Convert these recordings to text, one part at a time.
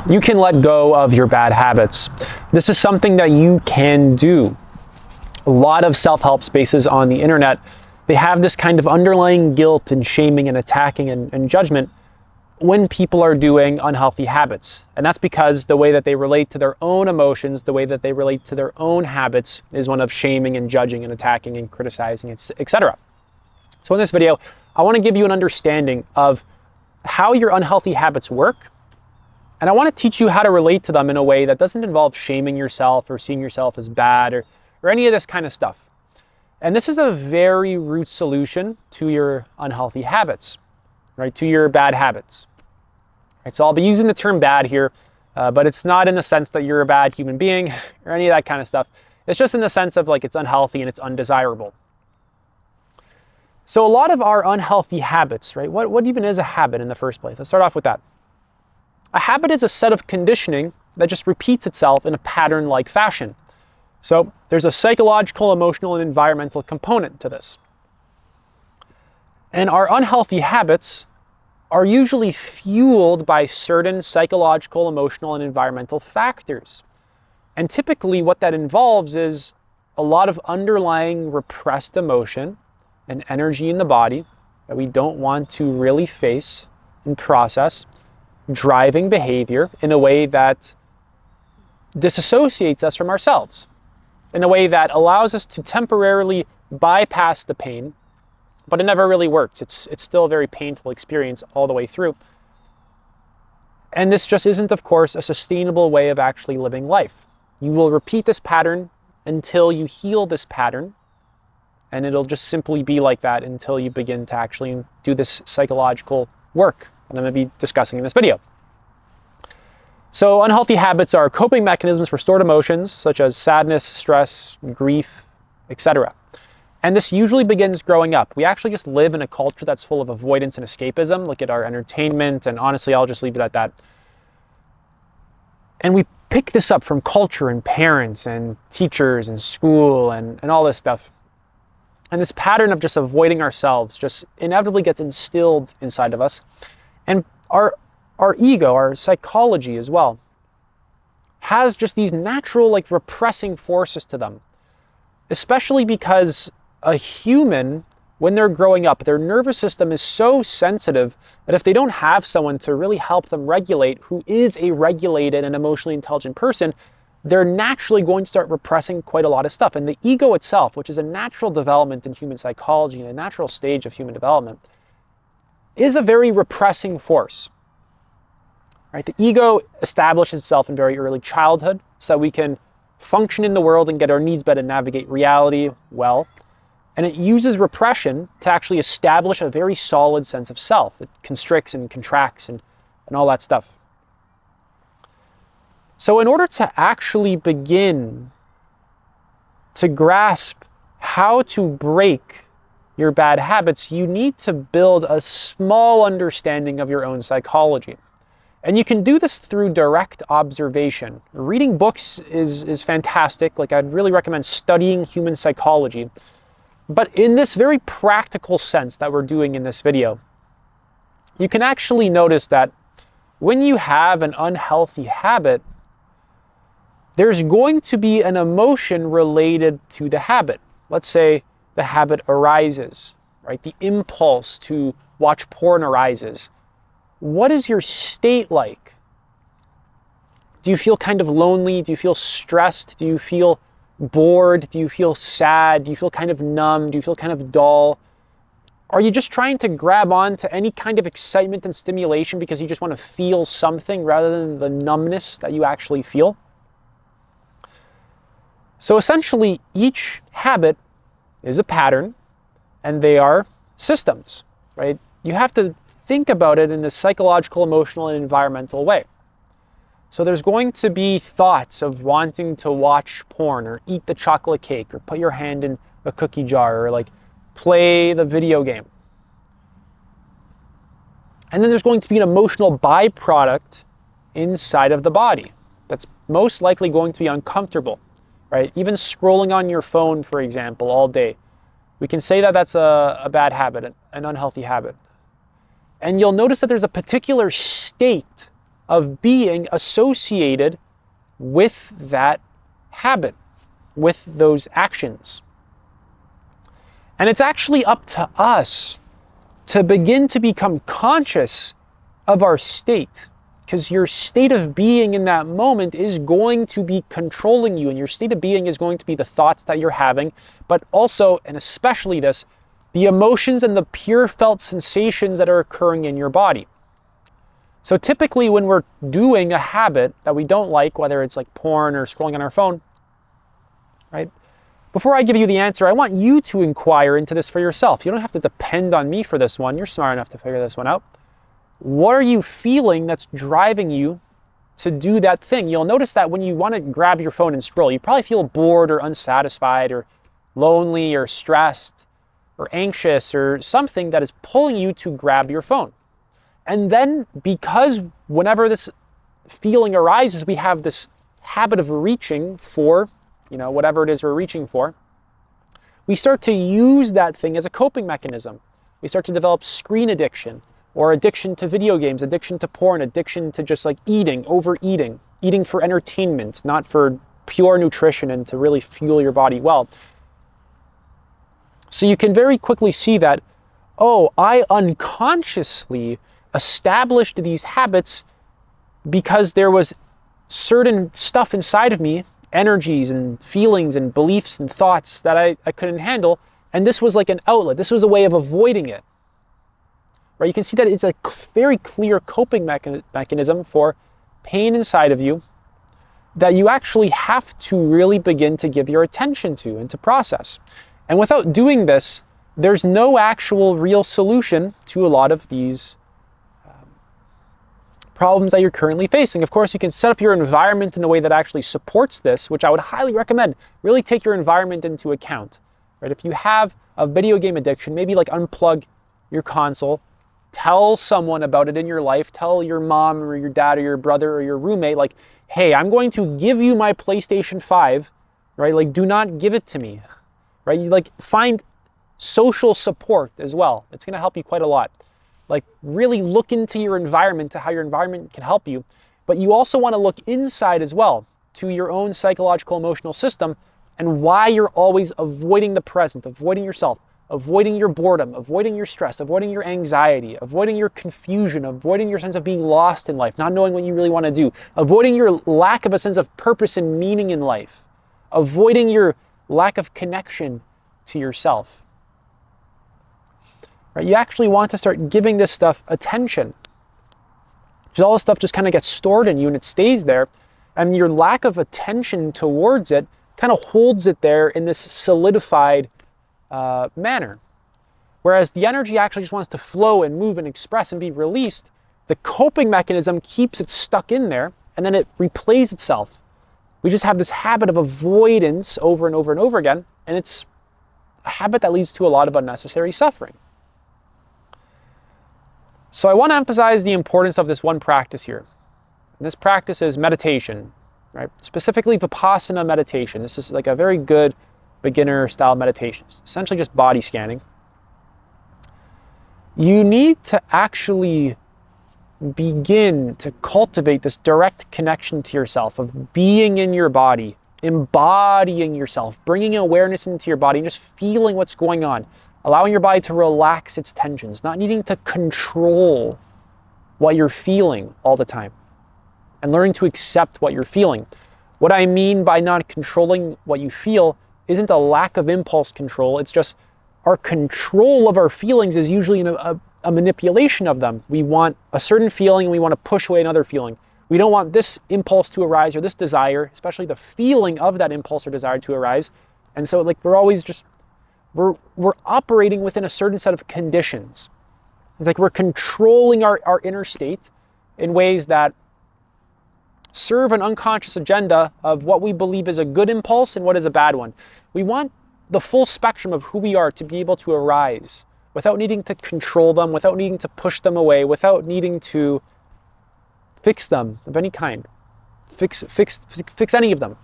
you can let go of your bad habits. This is something that you can do. A lot of self-help spaces on the internet, they have this kind of underlying guilt and shaming and attacking and judgment when people are doing unhealthy habits. And that's because the way that they relate to their own emotions, the way that they relate to their own habits is one of shaming and judging and attacking and criticizing, etc. So in this video, I want to give you an understanding of how your unhealthy habits work. And I want to teach you how to relate to them in a way that doesn't involve shaming yourself or seeing yourself as bad or any of this kind of stuff. And this is a very root solution to your unhealthy habits, right? To your bad habits. Right, so I'll be using the term bad here, but it's not in the sense that you're a bad human being or any of that kind of stuff. It's just in the sense of like it's unhealthy and it's undesirable. So a lot of our unhealthy habits, right? What even is a habit in the first place? Let's start off with that. A habit is a set of conditioning that just repeats itself in a pattern-like fashion. So there's a psychological, emotional, and environmental component to this. And our unhealthy habits are usually fueled by certain psychological, emotional, and environmental factors. And typically what that involves is a lot of underlying repressed emotion and energy in the body that we don't want to really face and process, driving behavior in a way that disassociates us from ourselves, in a way that allows us to temporarily bypass the pain, but it never really works. It's still a very painful experience all the way through. And this just isn't, of course, a sustainable way of actually living life. You will repeat this pattern until you heal this pattern, and it'll just simply be like that until you begin to actually do this psychological work that I'm going to be discussing in this video. So unhealthy habits are coping mechanisms for stored emotions such as sadness, stress, grief, etc. And this usually begins growing up. We actually just live in a culture that's full of avoidance and escapism. Look at our entertainment, and honestly, I'll just leave it at that. And we pick this up from culture and parents and teachers and school and all this stuff. And this pattern of just avoiding ourselves just inevitably gets instilled inside of us. And our ego, our psychology as well, has just these natural like repressing forces to them, especially because a human, when they're growing up, their nervous system is so sensitive that if they don't have someone to really help them regulate, who is a regulated and emotionally intelligent person, they're naturally going to start repressing quite a lot of stuff. And the ego itself, which is a natural development in human psychology and a natural stage of human development, is a very repressing force. Right? The ego establishes itself in very early childhood so that we can function in the world and get our needs met and navigate reality well. And it uses repression to actually establish a very solid sense of self. It constricts and contracts and all that stuff. So in order to actually begin to grasp how to break your bad habits, you need to build a small understanding of your own psychology. And you can do this through direct observation. Reading books is fantastic. Like, I'd really recommend studying human psychology. But in this very practical sense that we're doing in this video, you can actually notice that when you have an unhealthy habit, there's going to be an emotion related to the habit. Let's say the habit arises, right? The impulse to watch porn arises. What is your state like? Do you feel kind of lonely? Do you feel stressed? Do you feel bored? Do you feel sad? Do you feel kind of numb? Do you feel kind of dull? Are you just trying to grab on to any kind of excitement and stimulation because you just want to feel something rather than the numbness that you actually feel? So essentially, each habit is a pattern, and they are systems, right? You have to think about it in this psychological, emotional, and environmental way. So there's going to be thoughts of wanting to watch porn or eat the chocolate cake or put your hand in a cookie jar or like play the video game. And then there's going to be an emotional byproduct inside of the body that's most likely going to be uncomfortable, right? Even scrolling on your phone, for example, all day. We can say that that's a bad habit, an unhealthy habit. And you'll notice that there's a particular state of being associated with that habit, with those actions. And it's actually up to us to begin to become conscious of our state, because your state of being in that moment is going to be controlling you, and your state of being is going to be the thoughts that you're having, but also, and especially this, the emotions and the pure felt sensations that are occurring in your body. So typically when we're doing a habit that we don't like, whether it's like porn or scrolling on our phone, right? Before I give you the answer, I want you to inquire into this for yourself. You don't have to depend on me for this one. You're smart enough to figure this one out. What are you feeling that's driving you to do that thing? You'll notice that when you want to grab your phone and scroll, you probably feel bored or unsatisfied or lonely or stressed or anxious or something that is pulling you to grab your phone. And then because whenever this feeling arises, we have this habit of reaching for, whatever it is we're reaching for, we start to use that thing as a coping mechanism. We start to develop screen addiction, or addiction to video games, addiction to porn, addiction to just like overeating, eating for entertainment, not for pure nutrition and to really fuel your body well. So you can very quickly see that, I unconsciously established these habits because there was certain stuff inside of me, energies and feelings and beliefs and thoughts that I couldn't handle. And this was like an outlet. This was a way of avoiding it. Right? You can see that it's a very clear coping mechanism for pain inside of you that you actually have to really begin to give your attention to and to process. And without doing this, there's no actual real solution to a lot of these problems that you're currently facing. Of course, you can set up your environment in a way that actually supports this, which I would highly recommend. Really take your environment into account. Right? If you have a video game addiction, maybe like unplug your console, tell someone about it in your life, tell your mom or your dad or your brother or your roommate, like, hey, I'm going to give you my PlayStation 5, right? Like, do not give it to me, right? You like find social support as well. It's going to help you quite a lot. Like really look into your environment, to how your environment can help you. But you also want to look inside as well to your own psychological emotional system and why you're always avoiding the present, avoiding yourself, avoiding your boredom, avoiding your stress, avoiding your anxiety, avoiding your confusion, avoiding your sense of being lost in life, not knowing what you really want to do, avoiding your lack of a sense of purpose and meaning in life, avoiding your lack of connection to yourself. Right? You actually want to start giving this stuff attention. Because all this stuff just kind of gets stored in you and it stays there. And your lack of attention towards it kind of holds it there in this solidified manner. Whereas the energy actually just wants to flow and move and express and be released. The coping mechanism keeps it stuck in there and then it replays itself. We just have this habit of avoidance over and over and over again. And it's a habit that leads to a lot of unnecessary suffering. So I want to emphasize the importance of this one practice here. And this practice is meditation, right? Specifically Vipassana meditation. This is like a very good beginner style meditation. It's essentially just body scanning. You need to actually begin to cultivate this direct connection to yourself of being in your body, embodying yourself, bringing awareness into your body and just feeling what's going on. Allowing your body to relax its tensions, not needing to control what you're feeling all the time, and learning to accept what you're feeling. What I mean by not controlling what you feel isn't a lack of impulse control, it's just our control of our feelings is usually a manipulation of them. We want a certain feeling and we want to push away another feeling. We don't want this impulse to arise or this desire, especially the feeling of that impulse or desire to arise. And so like we're always just we're operating within a certain set of conditions. It's like we're controlling our inner state in ways that serve an unconscious agenda of what we believe is a good impulse and what is a bad one. We want the full spectrum of who we are to be able to arise without needing to control them, without needing to push them away, without needing to fix them of any kind. Fix any of them.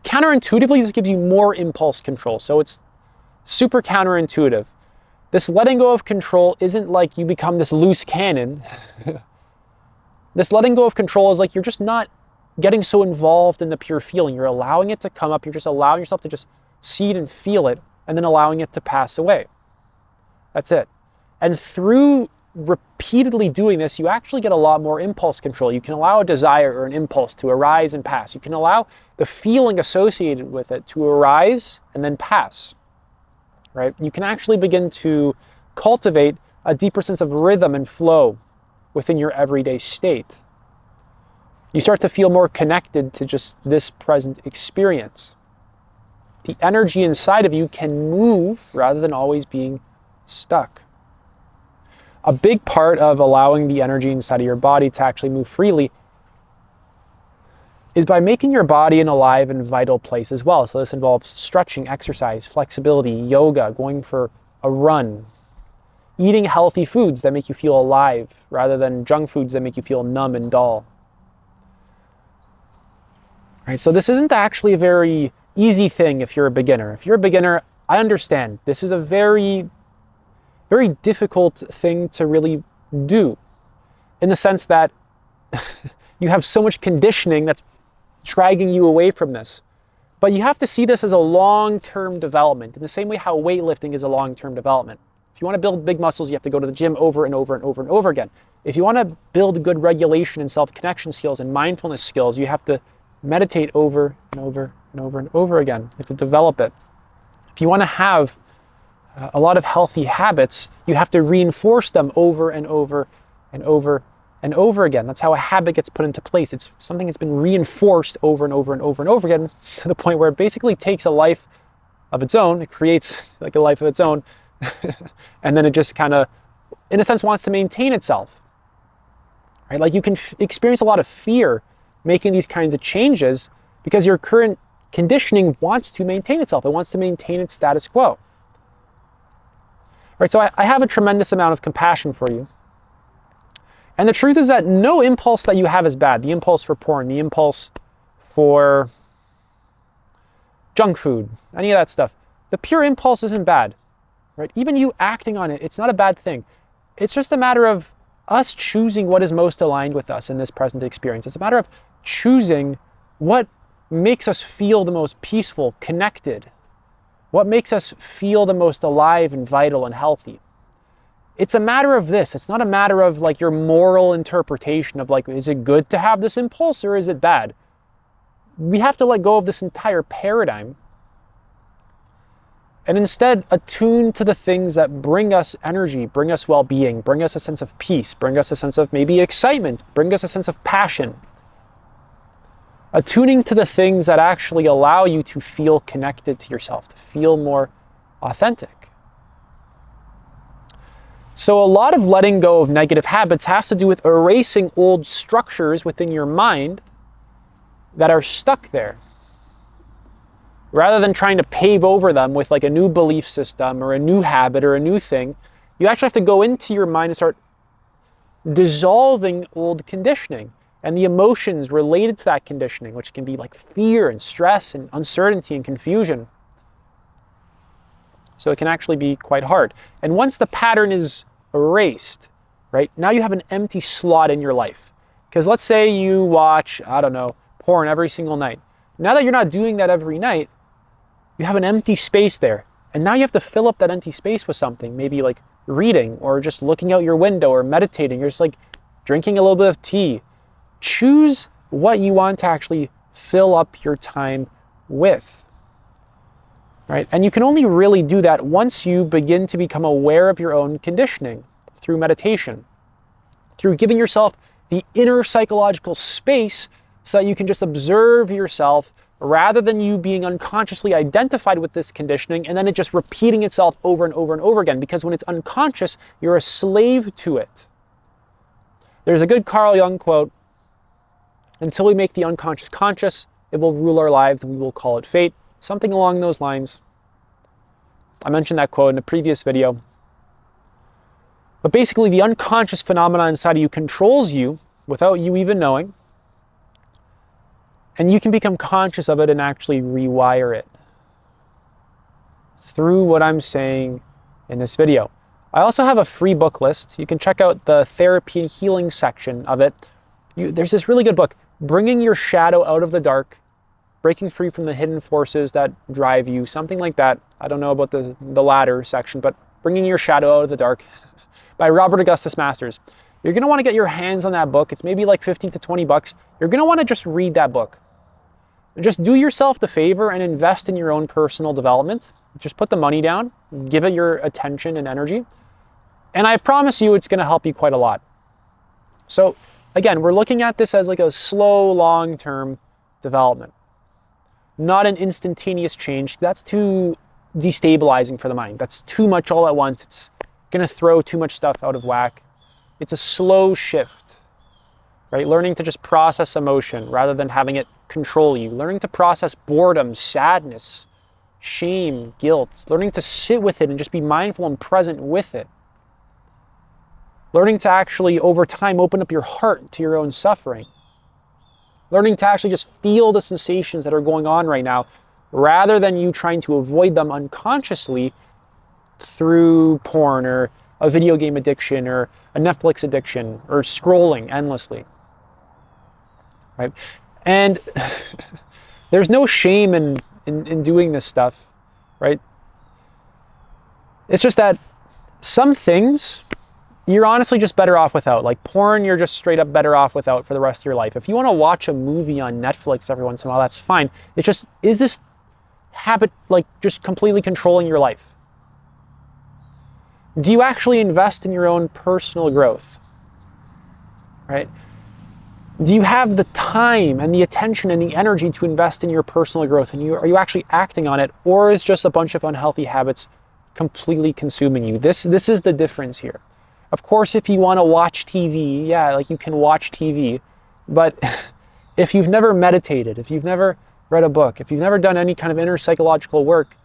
Counterintuitively, this gives you more impulse control. So it's super counterintuitive. This letting go of control isn't like you become this loose cannon This letting go of control is like you're just not getting so involved in the pure feeling. You're allowing it to come up. You're just allowing yourself to just see it and feel it, and then allowing it to pass away. That's it. And through repeatedly doing this, you actually get a lot more impulse control. You can allow a desire or an impulse to arise and pass. You can allow the feeling associated with it to arise and then pass, right? You can actually begin to cultivate a deeper sense of rhythm and flow within your everyday state. You start to feel more connected to just this present experience. The energy inside of you can move rather than always being stuck. A big part of allowing the energy inside of your body to actually move freely is by making your body an alive and vital place as well. So this involves stretching, exercise, flexibility, yoga, going for a run, eating healthy foods that make you feel alive rather than junk foods that make you feel numb and dull. Right, so this isn't actually a very easy thing if you're a beginner. If you're a beginner, I understand. This is a very difficult thing to really do, in the sense that you have so much conditioning that's dragging you away from this. But you have to see this as a long-term development, in the same way how weightlifting is a long-term development. If you want to build big muscles, you have to go to the gym over and over and over and over again. If you want to build good regulation and self-connection skills and mindfulness skills, you have to meditate over and over and over and over again. You have to develop it. If you want to have a lot of healthy habits, you have to reinforce them over and over and over and over again. That's how a habit gets put into place. It's something that's been reinforced over and over and over and over again, to the point where it basically takes a life of its own. It creates like a life of its own. And then it just kind of, in a sense, wants to maintain itself. Right? Like you can experience a lot of fear making these kinds of changes because your current conditioning wants to maintain itself. It wants to maintain its status quo. Right, so I have a tremendous amount of compassion for you. And the truth is that no impulse that you have is bad. The impulse for porn, the impulse for junk food, any of that stuff. The pure impulse isn't bad. Right? Even you acting on it, it's not a bad thing. It's just a matter of us choosing what is most aligned with us in this present experience. It's a matter of choosing what makes us feel the most peaceful, connected, what makes us feel the most alive and vital and healthy. It's a matter of this. It's not a matter of like your moral interpretation of like, is it good to have this impulse or is it bad? We have to let go of this entire paradigm and instead attune to the things that bring us energy, bring us well-being, bring us a sense of peace, bring us a sense of maybe excitement, bring us a sense of passion. Attuning to the things that actually allow you to feel connected to yourself, to feel more authentic. So a lot of letting go of negative habits has to do with erasing old structures within your mind that are stuck there. Rather than trying to pave over them with like a new belief system or a new habit or a new thing, you actually have to go into your mind and start dissolving old conditioning and the emotions related to that conditioning, which can be like fear and stress and uncertainty and confusion. So it can actually be quite hard. And once the pattern is erased, right, now you have an empty slot in your life. Because let's say you watch, I don't know, porn every single night. Now that you're not doing that every night, you have an empty space there. And now you have to fill up that empty space with something, maybe like reading or just looking out your window or meditating. You're just like drinking a little bit of tea. Choose what you want to actually fill up your time with. Right? And you can only really do that once you begin to become aware of your own conditioning through meditation, through giving yourself the inner psychological space so that you can just observe yourself rather than you being unconsciously identified with this conditioning and then it just repeating itself over and over and over again. Because when it's unconscious, you're a slave to it. There's a good Carl Jung quote, "Until we make the unconscious conscious, it will rule our lives and we will call it fate." Something along those lines. I mentioned that quote in a previous video. But basically, the unconscious phenomenon inside of you controls you without you even knowing. And you can become conscious of it and actually rewire it through what I'm saying in this video. I also have a free book list. You can check out the therapy and healing section of it. There's this really good book, Bringing Your Shadow Out of the Dark, Breaking Free from the Hidden Forces That Drive You, something like that. I don't know about the latter section, but Bringing Your Shadow Out of the Dark by Robert Augustus Masters. You're going to want to get your hands on that book. It's maybe like 15 to 20 bucks. You're going to want to just read that book. Just do yourself the favor and invest in your own personal development. Just put the money down, give it your attention and energy. And I promise you it's going to help you quite a lot. So again, we're looking at this as like a slow, long-term development, not an instantaneous change. That's too destabilizing for the mind. That's too much all at once. It's going to throw too much stuff out of whack. It's a slow shift, right? Learning to just process emotion rather than having it control you. Learning to process boredom, sadness, shame, guilt. Learning to sit with it and just be mindful and present with it. Learning to actually, over time, open up your heart to your own suffering. Learning to actually just feel the sensations that are going on right now, rather than you trying to avoid them unconsciously through porn or a video game addiction or a Netflix addiction or scrolling endlessly. Right? And there's no shame in doing this stuff, right? It's just that some things you're honestly just better off without. Like porn, you're just straight up better off without for the rest of your life. If you want to watch a movie on Netflix every once in a while, that's fine. It's just, is this habit like just completely controlling your life? Do you actually invest in your own personal growth? Right? Do you have the time and the attention and the energy to invest in your personal growth? And are you actually acting on it? Or is just a bunch of unhealthy habits completely consuming you? This is the difference here. Of course, if you want to watch TV, yeah, like you can watch TV. But if you've never meditated, if you've never read a book, if you've never done any kind of inner psychological work,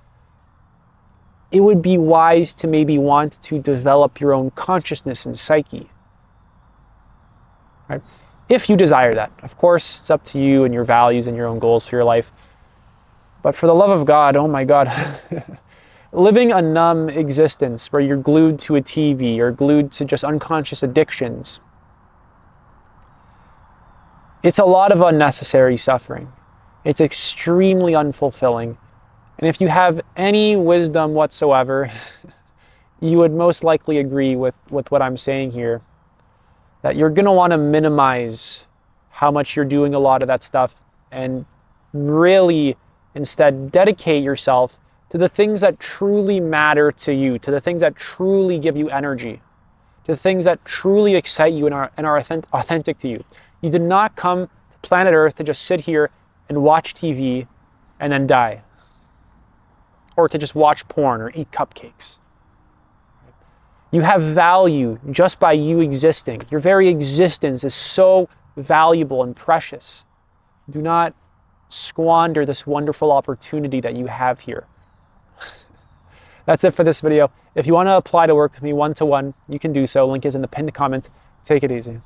it would be wise to maybe want to develop your own consciousness and psyche. Right? If you desire that. Of course, it's up to you and your values and your own goals for your life. But for the love of God, oh my God, living a numb existence where you're glued to a TV or glued to just unconscious addictions, it's a lot of unnecessary suffering. It's extremely unfulfilling. And if you have any wisdom whatsoever, you would most likely agree with what I'm saying here, that you're going to want to minimize how much you're doing a lot of that stuff and really instead dedicate yourself to the things that truly matter to you, to the things that truly give you energy, to the things that truly excite you and are authentic to you. You did not come to planet Earth to just sit here and watch TV and then die, or to just watch porn or eat cupcakes. You have value just by you existing. Your very existence is so valuable and precious. Do not squander this wonderful opportunity that you have here. That's it for this video. If you want to apply to work with me one-to-one, you can do so. Link is in the pinned comment. Take it easy.